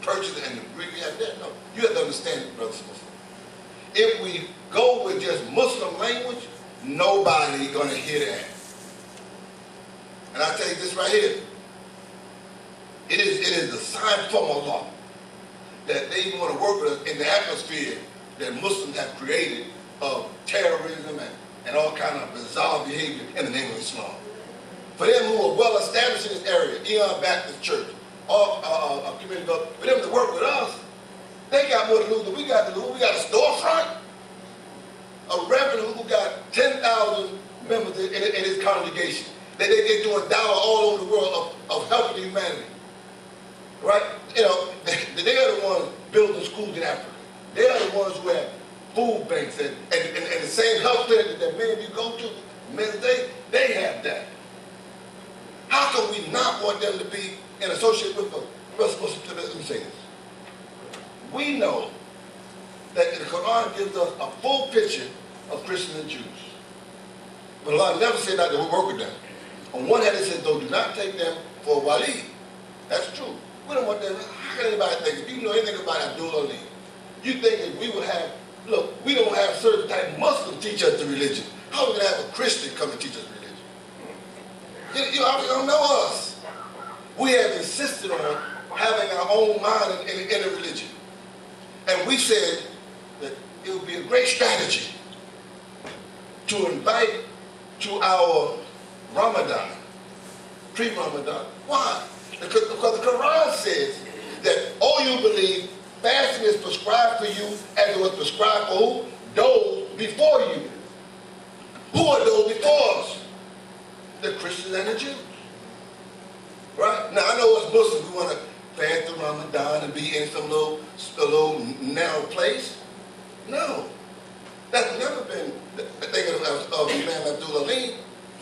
purchase and the Greek we have there. No, you have to understand it, brothers and sisters. If we go with just Muslim language, nobody gonna hear that. And I tell you this right here, it is the sign from Allah that they want to work with us in the atmosphere that Muslims have created of terrorism and all kind of bizarre behavior in the name of Islam. For them who are well established in this area, Imam Baptist Church, or community, for them to work with us, they got more to lose than we got to lose. We got a storefront, a reverend who got 10,000 members in his congregation. They're doing dawah all over the world of helping humanity. Right? You know, they are the ones building schools in Africa. They are the ones who have food banks and the same health clinic that many of you go to, Men's Day, they have that. How can we not want them to be in association with us? Let me say this. We know that the Quran gives us a full picture of Christians and Jews. But Allah never said that we work with them. On one hand, it says, though, do not take them for a wali. That's true. We don't want them. How can anybody think? If you know anything about Abdul-Aleem, you think that we would have, look, we don't have certain type of Muslims teach us the religion. How are we going to have a Christian come and teach us religion? You don't know us. We have insisted on having our own mind in a religion. And we said that it would be a great strategy to invite to our Ramadan, pre-Ramadan. Why? Because the Quran says that all you believe, fasting is prescribed for you as it was prescribed for who? Those before you. Who are those before us? The Christians and the Jews. Right? Now I know as Muslims we want to fast the Ramadan and be in some little narrow place. No. That's never been the thing of Imam Abdul-Aleem.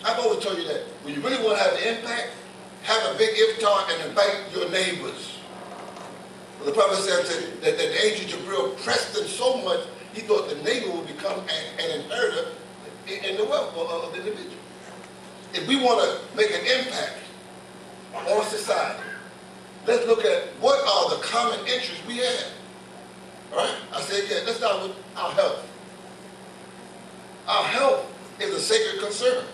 I've always told you that when you really want to have an impact, have a big iftar and invite your neighbors. Well, the Prophet said that the angel Jibril pressed them so much, he thought the neighbor would become an inheritor in the wealth of the individual. If we want to make an impact on society, let's look at what are the common interests we have. All right? I said, yeah, let's start with our health. Our health is a sacred concern.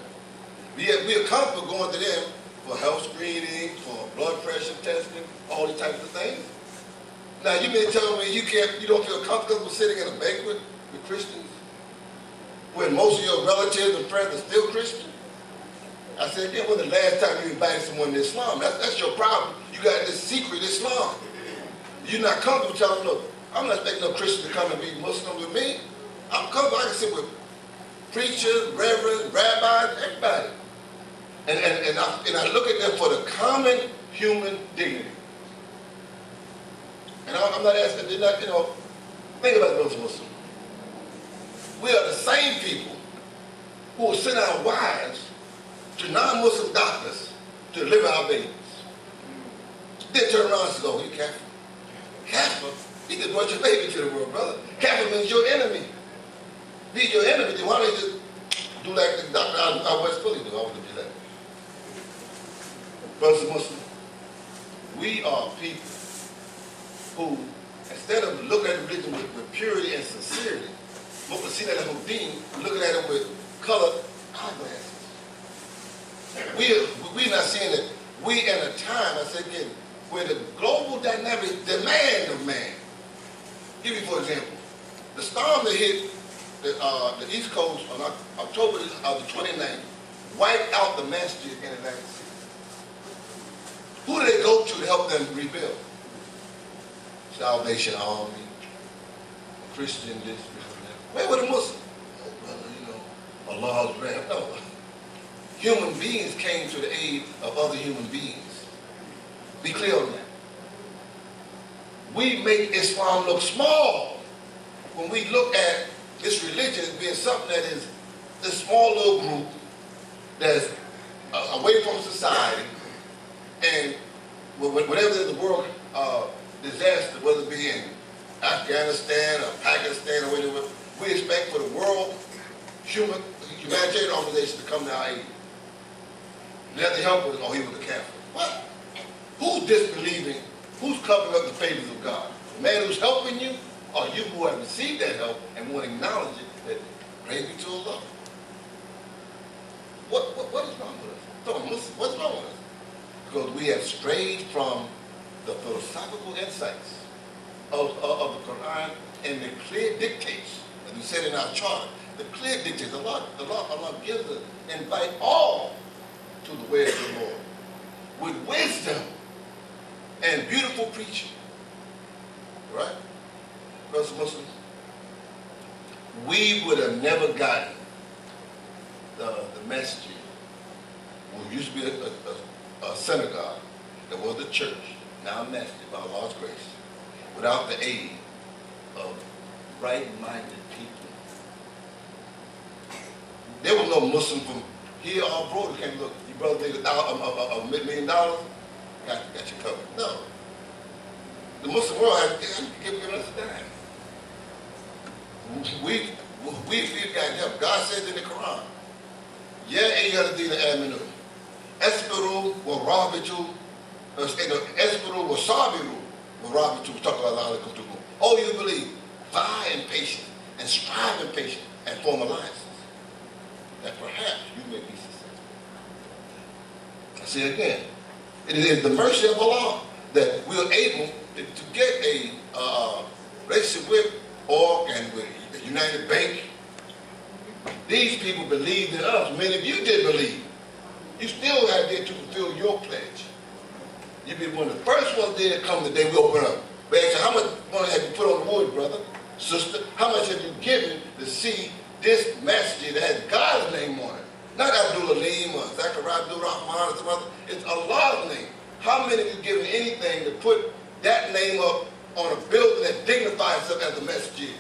We are comfortable going to them for health screening, for blood pressure testing, all these types of things. Now you may tell me you don't feel comfortable sitting in a banquet with Christians when most of your relatives and friends are still Christian? I said, yeah, when the last time you invited someone to Islam? That's your problem. You got this secret Islam. You're not comfortable telling them, look, I'm not expecting no Christian to come and be Muslim with me. I'm comfortable. I can sit with preachers, reverends, rabbis, everybody. And I look at them for the common human dignity. And I'm not asking, they're not, think about those Muslims. We are the same people who will send our wives to non-Muslim doctors to deliver our babies. Then turn around and say, oh, you Catholic. Catholic? You just brought your baby to the world, brother. Catholic means your enemy. If he's your enemy, then why don't you just do like the doctor out West Philly do? I want to do that. Brothers and Muslims, we are people who, instead of looking at religion with purity and sincerity, we're looking at it with colored eyeglasses. We're not seeing that we in a time, I said again, where the global dynamic demand of man. Give you for example, the storm that hit the East Coast on October the 29th wiped out the masjid in Atlantic City. Who did they go to help them rebuild? Salvation Army, Christian this, Christian that. Where were the Muslims? Oh, brother, Allah's wrath. No. Human beings came to the aid of other human beings. Be clear on that. We make Islam look small when we look at this religion as being something that is this small little group that's away from society, and whatever the world disaster, whether it be in Afghanistan or Pakistan or whatever, we expect for the world humanitarian organization to come to our aid. Let the help us, oh, he was a Catholic. What? Who's disbelieving Who's covering up the favors of God? The man who's helping you, or you who have received that help and want to acknowledge it, that praise be to Allah? What is wrong with us? What's wrong with us? Because we have strayed from the philosophical insights of the Qur'an and the clear dictates, as we said in our charter, the clear dictates. Allah gives us, invite all to the way of the Lord with wisdom and beautiful preaching. Right? Brothers and Muslims, we would have never gotten the message. What used to be a synagogue, that was the church, now a masjid by Allah's grace, without the aid of right-minded people. There was no Muslim from here or abroad who came, look, you brother made $1 million, got you covered. No. The Muslim world has given us a dime. We've got help. God says in the Quran, Ya ayyuhalladhina amanu, asbiru wa rabitu, asbiru wa sabiru wa rabitu, talk about Allah. Oh, you believe, vie in patience and strive in patience and form alliances, that perhaps you may be successful. I say again, it is the mercy of Allah that we are able to get a relationship with ORG and with the United Bank. These people believed in us. Many of you did believe. You still have yet to fulfill your pledge. You'll be one of the first ones there to come the day we open up. But actually, how much money have you put on the wood, brother, sister? How much have you given to see this masjid that has God's name on it? Not Abdul-Aleem or Zachariah Abdul-Rahman or some other. It's Allah's name. How many of you given anything to put that name up on a building that dignifies itself as a masjid?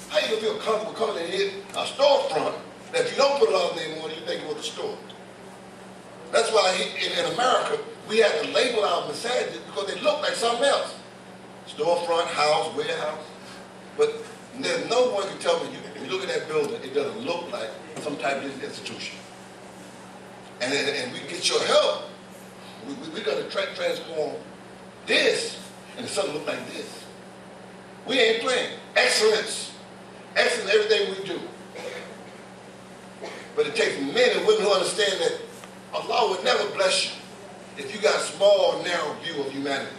How you gonna feel comfortable coming in here, a storefront, that if you don't put Allah's name on it, you think it was a store? That's why in America, we have to label our masajid because they look like something else. Storefront, house, warehouse. But there's no one can tell me, if you look at that building, it doesn't look like some type of institution. And we get your help. We're going to transform this into something look like this. We ain't playing. Excellence. Excellence in everything we do. But it takes men and women who understand that Allah would never bless you if you got a small, narrow view of humanity.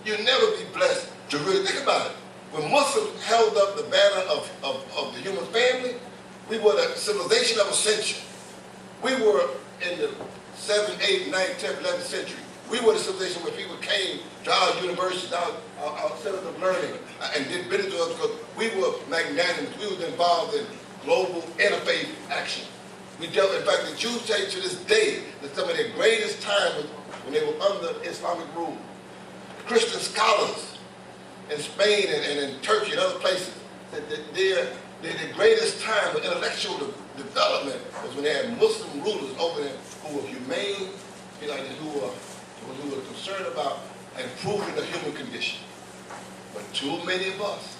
You'll never be blessed to really think about it. When Muslims held up the banner of the human family, we were the civilization of ascension. We were in the 7th, 8th, 9th, 10th, 11th century. We were the civilization where people came to our universities, our centers of learning, and did business with us because we were magnanimous. We were involved in global interfaith action. We dealt, in fact, the Jews say to this day that some of their greatest time was when they were under Islamic rule. Christian scholars in Spain and in Turkey and other places said that their greatest time of intellectual development was when they had Muslim rulers over them who were humane, who were concerned about improving the human condition. But too many of us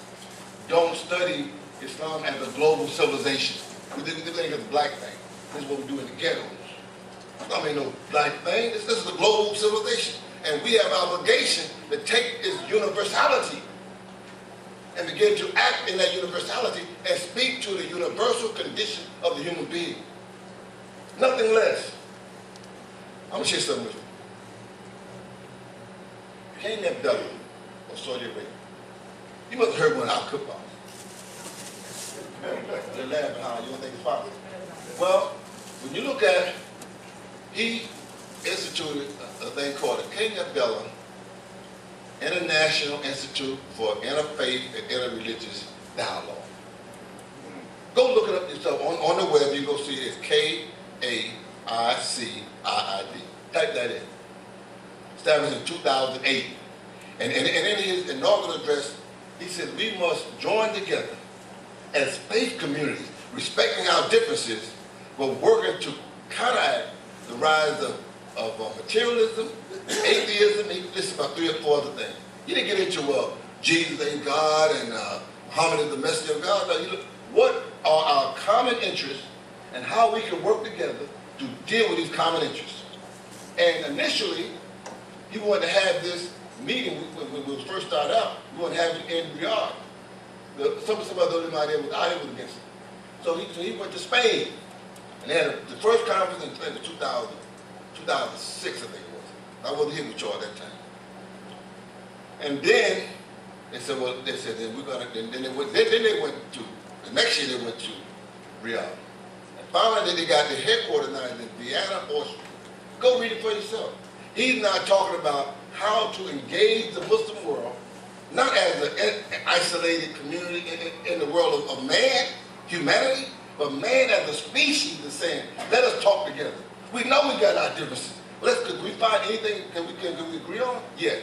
don't study Islam as a global civilization. We think it's a black thing. This is what we do in the ghettos. Islam ain't no black thing. This is a global civilization. And we have obligation to take its universality and begin to act in that universality and speak to the universal condition of the human being. Nothing less. I'm going to share something with you. King Abdullah of Saudi Arabia. You must have heard one of our cookbooks. They're laughing how you don't think it's possible. Well, when you look at it, he instituted a thing called the King Abdullah International Institute for Interfaith and Interreligious Dialogue. Go look it up yourself on the web. You go see it. It's KAICIID. Type that in. Established in 2008. And in his inaugural address, he said we must join together as faith communities, respecting our differences, but working to counteract the rise of materialism, atheism. He listed about 3 or 4 other things. He didn't get into Jesus ain't God and Mohammed is the messenger of God. No, he looked, what are our common interests and how we can work together to deal with these common interests. And initially, he wanted to have this meeting, when we first started out, we weren't having it in Riyadh. Some of the other Imam was out here was against it. So he went to Spain. And they had the first conference in 2006, I think it was. I wasn't here with y'all at that time. And then they said, well, then we're gonna. Then they went to the next year. They went to Riyadh. And finally, they got the headquarters now in Vienna, Austria. Go read it for yourself. He's not talking about how to engage the Muslim world, not as an isolated community in the world of man, humanity, but man as a species is saying, let us talk together. We know we got our differences. Could we find anything can we agree on? Yeah.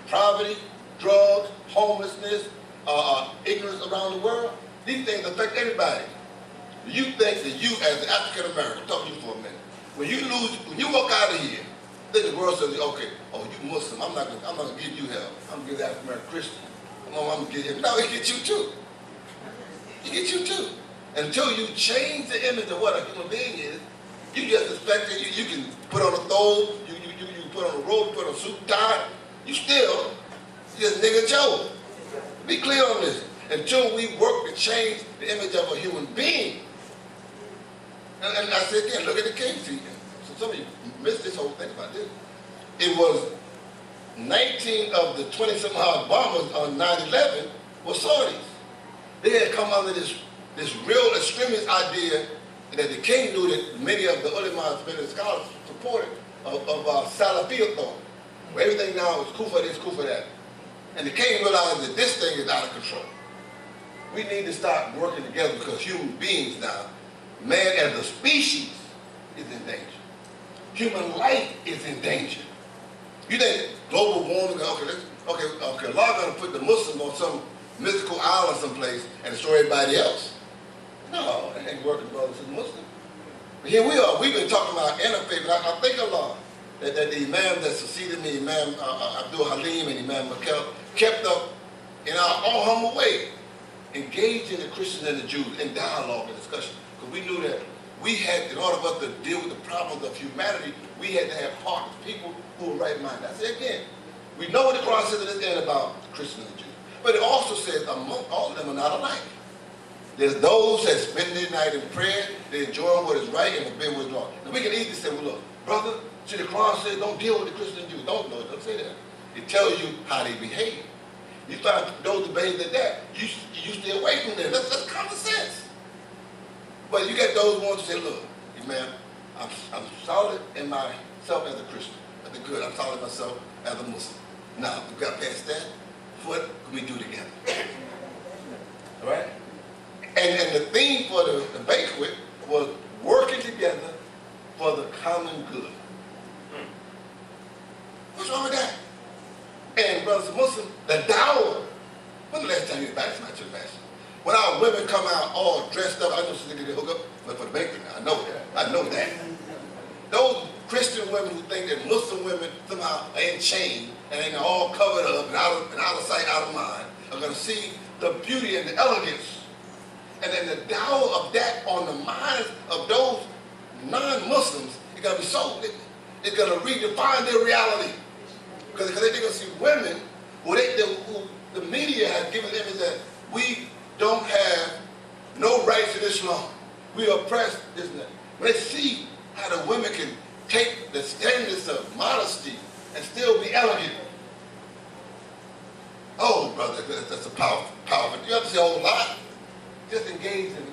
Poverty, drugs, homelessness, ignorance around the world. These things affect everybody. You think that you, as an African American, talk to you for a minute. When you walk out of here, then the world says, okay, oh, you Muslim, I'm not gonna give you help. I'm gonna give the African American Christian. I'm gonna give you. No, it gets you too. It gets you too. Until you change the image of what a human being is, you just expect that you can put on a throw, you put on a robe, put on a suit tie, you still just nigga Joe. Be clear on this. Until we work to change the image of a human being. And I say again, look at the case. So some of you missed this whole thing about this. It was 19 of the 20-some-odd bombers on 9/11 were Saudis. They had come under this real extremist idea that the king knew that many of the ulama, many of the scholars supported of Salafi thought. Where everything now is kufa this, kufa that. And the king realized that this thing is out of control. We need to start working together because human beings now, man as a species is in danger. Human life is in danger. You think global warming, okay, Allah gonna put the Muslim on some mystical island someplace and destroy everybody else? No, that ain't working, brothers and Muslims. But here we are. We've been talking about interfaith. I thank Allah that the Imam that succeeded me, Imam Abdul-Aleem and Imam Muhammad, kept up in our own humble way, engaging the Christians and the Jews in dialogue and discussion. Because we knew that we had, in order for us to deal with the problems of humanity, we had to have partners, people who were right-minded. I say again, we know what the Quran says at this end about the Christians and the Jews. But it also says among all of them are not alike. There's those that spend their night in prayer, they enjoy what is right and forbid what is wrong. And we can easily say, well, look, brother, see the Quran says don't deal with the Christian and Jews. Don't say that. It tells you how they behave. You find those that behave like that, you stay away from them. That's common sense. But you got those ones who say, look, man, I'm solid in myself as a Christian. That's the good. I'm solid in myself as a Muslim. Now, we got past that. What can we do together? All right? And the theme for the banquet was working together for the common good. What's wrong with that? And brothers and Muslims, the dawah. When the last time you invited somebody to the masjid? When our women come out all dressed up, I know they get hook up, but for the banquet now, I know that. Those Christian women who think that Muslim women somehow are in chains and ain't all covered up and out of sight, out of mind, are going to see the beauty and the elegance. And then the dawah of that on the minds of those non-Muslims, it's going to be so, it's going to redefine their reality. Because they're going to see women who the media has given them is that we don't have no rights in Islam. We are oppressed, isn't it? When they see how the women can take the standards of modesty and still be elegant. Oh, brother, that's a powerful. You have to say a whole lot. Just engage in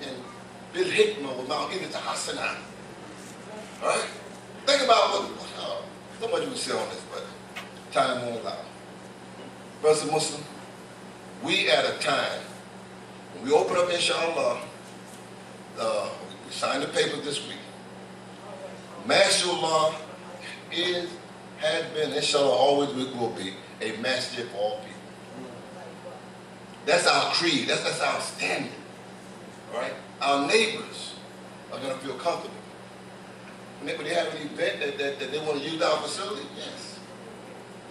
bil hikmah without getting to hasana. All right? Think about what so much we say on this, but time won't allow. Brothers and Muslims, we at a time when we open up, inshallah, we signed the paper this week. Masjidullah has been, inshallah, always will be a masjid for all people. That's our creed. That's our standard. All right? Our neighbors are going to feel comfortable. When they have an event that they want to use our facility, yes.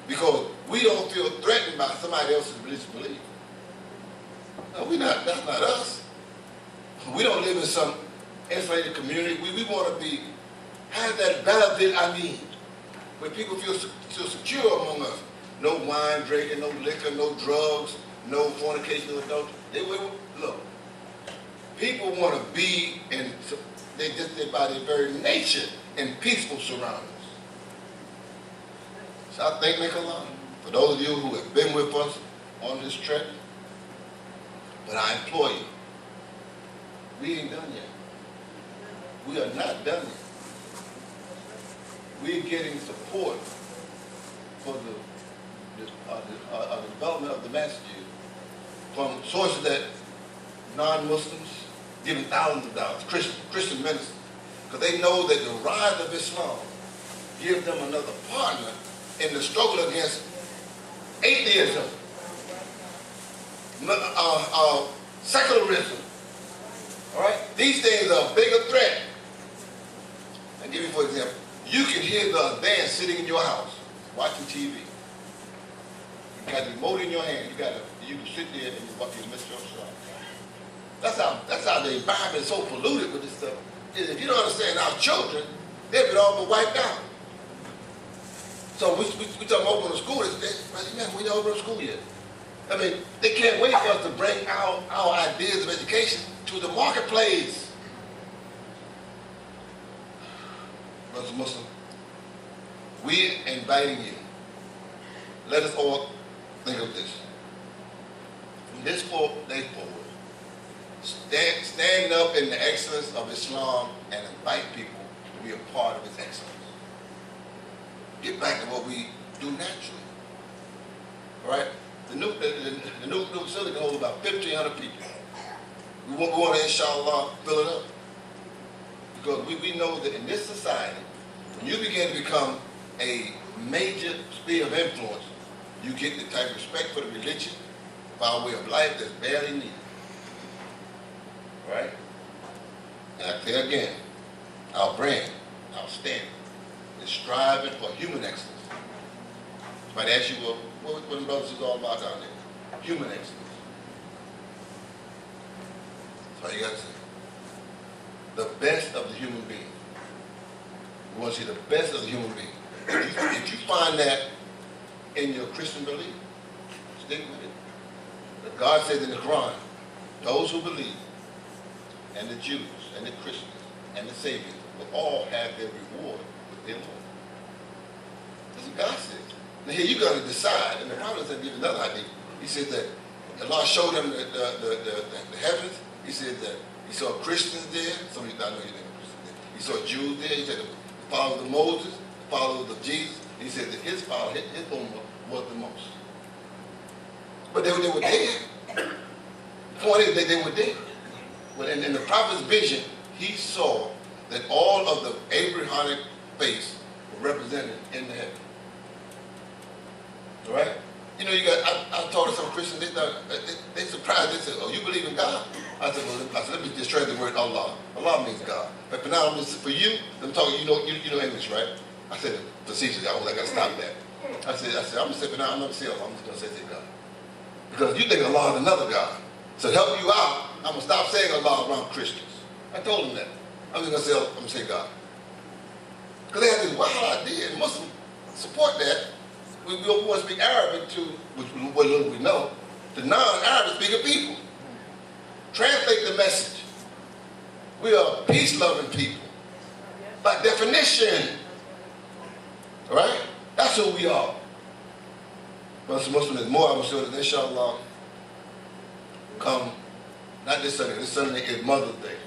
Because we don't feel threatened by somebody else's religious belief. No, that's not us. We don't live in some insulated community. We want to have that balad amin, where people feel secure among us. no wine drinking, no liquor, no drugs, no fornication, no adultery. Look, people want to be in, by their very nature, in peaceful surroundings. So I thank Nicola for those of you who have been with us on this trip. But I implore you, we ain't done yet. We are not done yet. We're getting support for the development of the masjid from sources that non-Muslims giving thousands of dollars, Christian ministers, because they know that the rise of Islam gives them another partner in the struggle against atheism, secularism. All right? These things are a bigger threat. I'll give you, for example, you can hear the band sitting in your house, watching TV. You got the remote in your hand. You can sit there and you miss your shot. That's how the environment is so polluted with this stuff. If you don't understand our children, they've been all but wiped out. So we talking about opening school. Man, we don't open school yet. I mean, they can't wait for us to bring our ideas of education to the marketplace. Brothers and Muslims, we're inviting you. Let us all think of this. From this day forward, stand up in the excellence of Islam and invite people to be a part of its excellence. Get back to what we do naturally. All right? The new facility can hold about 1,500 people. We want to, inshallah, fill it up. Because we know that in this society, when you begin to become a major sphere of influence, you get the type of respect for the religion, for our way of life that's barely needed. Right? And I say again, our brand, our standard, is striving for human excellence. Somebody asks you, well, what the brothers is all about down there? Human excellence. That's all you got to say. The best of the human being. We want to see the best of the human being. If you find that in your Christian belief, stick with it. But God says in the Quran, those who believe, and the Jews, and the Christians, and the Sabians will all have their reward with their Lord. That's what God says. Now here you're going to decide, and the Prophet said, give another idea. He said that Allah showed him the heavens. He said that he saw Christians there. Some of you, I know you didn't know Christians there. He saw Jews there. He said the followers of Moses, the followers of Jesus. He said that his followers, his ummah was the most. But they were there. The point is that they were there. But in the prophet's vision, he saw that all of the Abrahamic faiths were represented in the heaven. All right? You know, I talked to some Christians, they surprised. They said, oh, you believe in God? I said, let me just translate the word Allah. Allah means God. But for now, for you, I'm talking, you know English, right? I said, facetiously, I got to stop that. I said, I'm going to say, but now I'm not going to say Allah, I'm just going to say God. Because you think Allah is another God. So to help you out, I'm going to stop saying Allah around Christians. I told them that. I'm just going to say God. Because they had this wild idea, and Muslims support that. We want to speak Arabic to, what little we know, to non-Arabic speaking people. Translate the message. We are peace-loving people. By definition. All right? That's who we are. But Muslim is more, I will show that inshallah come, not this Sunday is Mother's Day.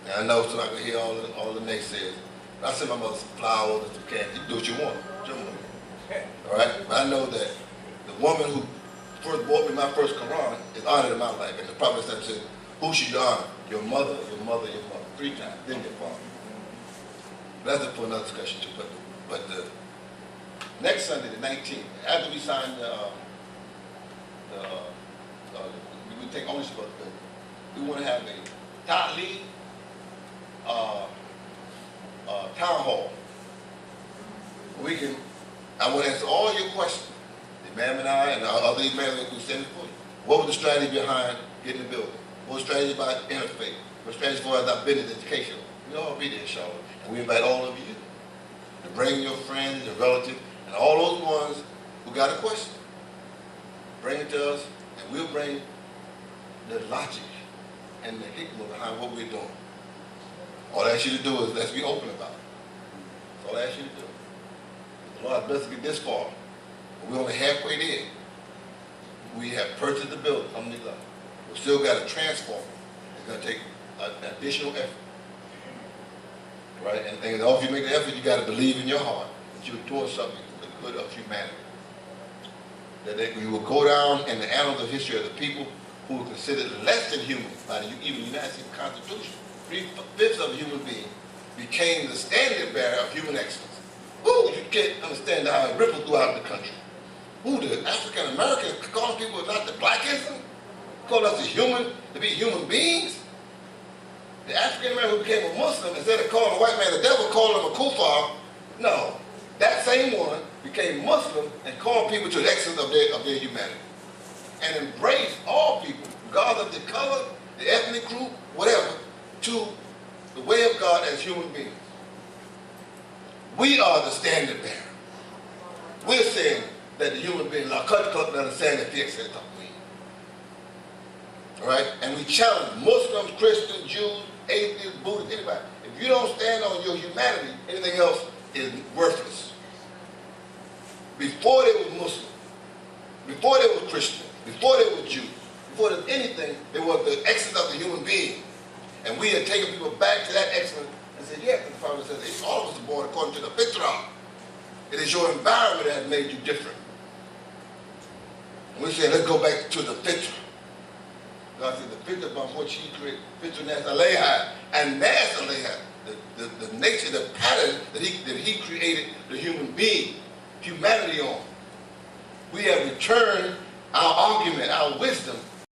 And I know so I can hear all the naysayers. I send my mother some flowers and some candy. You do what you want. All right? But I know that the woman who first bought me my first Quran is honored in my life. And the Prophet said, who should you honor? Your mother, your mother, your mother. 3 times, then your father. But that's for another discussion too. But the next Sunday, the 19th, after we sign we take ownership of the building, we want to have a ta'aleem town hall. I want to answer all your questions. The Imam and I and our other Imams who stand before you. What was the strategy behind getting the building? What was the strategy about interfaith? What was the strategy for our business education? We'll all be there, inshallah. And we invite all of you to bring your friends, your relatives, and all those ones who got a question, bring it to us, and we'll bring the logic and the hikmah behind what we're doing. All I ask you to do is let's be open about it. That's all I ask you to do. The Lord bless us to get this far. We're only halfway there. We have purchased the building, alhamdulillah. We've still got to transform it. It's going to take an additional effort. Right? And in order to make the effort, you got to believe in your heart that you're doing something for the good of humanity. That we will go down in the annals of history of the people who were considered less than human by even the United States Constitution. 3/5 of a human being became the standard bearer of human excellence. Ooh, you can't understand how it rippled throughout the country. Ooh, the African Americans calling people not the blackism, calling us to be human beings. The African American who became a Muslim, instead of calling a white man the devil, called him a kuffar. No, that same one became Muslim and called people to the excellence of their humanity. And embraced all people, regardless of their color, the ethnic group, whatever, to the way of God as human beings. We are the standard bearer. We're saying that the human being, all right? And we challenge Muslims, Christians, Jews, atheists, Buddhists, anybody. If you don't stand on your humanity, anything else is worthless. Before they was Muslim, before they was Christian, before they was Jew, before there was anything, there was the excellence of the human being. And we had taken people back to that excellence and said, yeah, the Prophet says, all of us are born according to the fitrah. It is your environment that has made you different. And we said, let's go back to the fitrah. God said, the fitrah by which he created, fitrah nas alayha, and nas alayha, the nature, the pattern that he created the human being, humanity on. We have returned our argument, our wisdom,